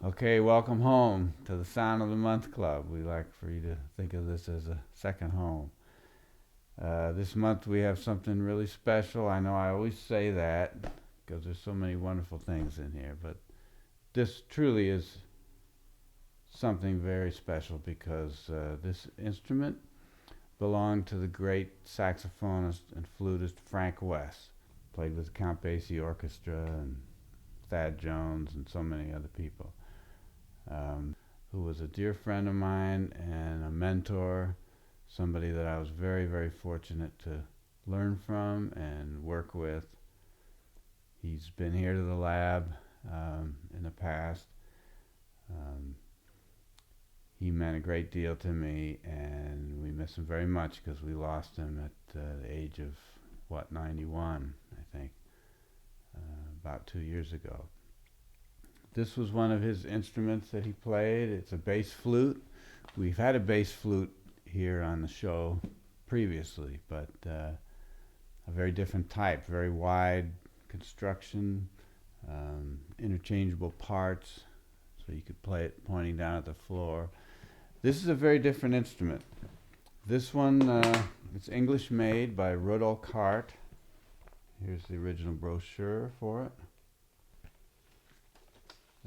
Okay, welcome home to the Sound of the Month Club. We like for you to think of this as a second home. This month we have something really special. I know I always say that because there's so many wonderful things in here, but this truly is something very special because this instrument belonged to the great saxophonist and flutist Frank Wess. Played with the Count Basie Orchestra and Thad Jones and so many other people. Who was a dear friend of mine and a mentor, somebody that I was very, very fortunate to learn from and work with. He's been here to the lab in the past. Um, he meant a great deal to me, and we miss him very much because we lost him at the age of, 91, I think, about 2 years ago. This was one of his instruments that he played. It's a bass flute. We've had a bass flute here on the show previously, but a very different type, very wide construction, interchangeable parts, so you could play it pointing down at the floor. This is a very different instrument. This one, it's English made by Rudolph Hart. Here's the original brochure for it.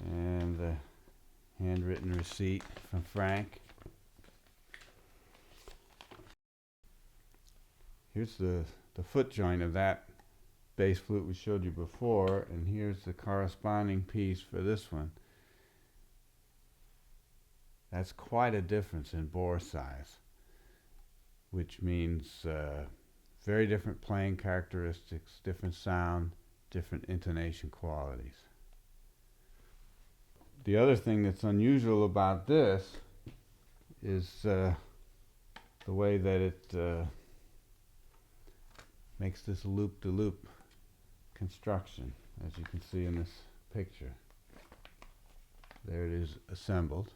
And the handwritten receipt from Frank. Here's the foot joint of that bass flute we showed you before, and here's the corresponding piece for this one. That's quite a difference in bore size, which means very different playing characteristics, different sound, different intonation qualities. The other thing that's unusual about this is the way that it makes this loop-de-loop construction, as you can see in this picture. There it is assembled.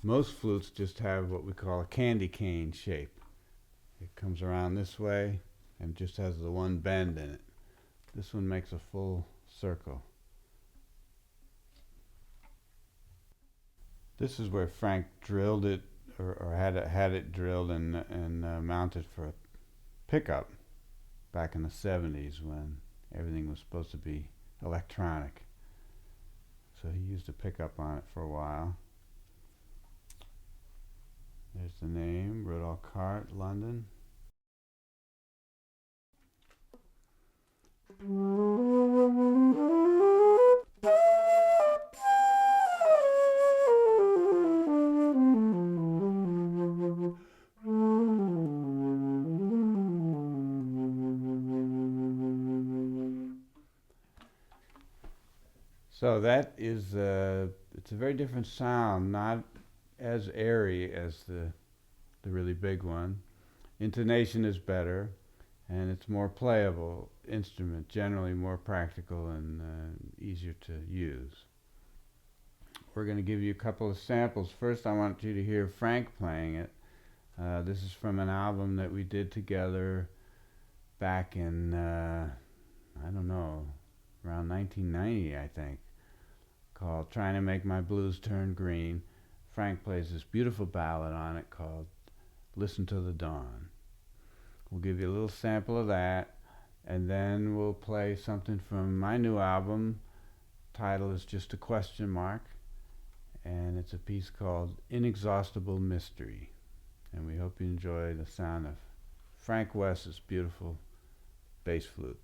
Most flutes just have what we call a candy cane shape. It comes around this way and just has the one bend in it. This one makes a full circle. This is where Frank drilled it, or had it drilled and mounted for a pickup back in the 70s when everything was supposed to be electronic. So he used a pickup on it for a while. There's the name, Rudolph Hart, London. So that is, it's a very different sound, not as airy as the really big one. Intonation is better, and it's more playable instrument, generally more practical and easier to use. We're going to give you a couple of samples. First, I want you to hear Frank playing it. This is from an album that we did together back in, I don't know, around 1990, I think, called Trying to Make My Blues Turn Green. Frank plays this beautiful ballad on it called Listen to the Dawn. We'll give you a little sample of that, and then we'll play something from my new album. Title is just a question mark, and it's a piece called Inexhaustible Mystery. And we hope you enjoy the sound of Frank Wess's beautiful bass flute.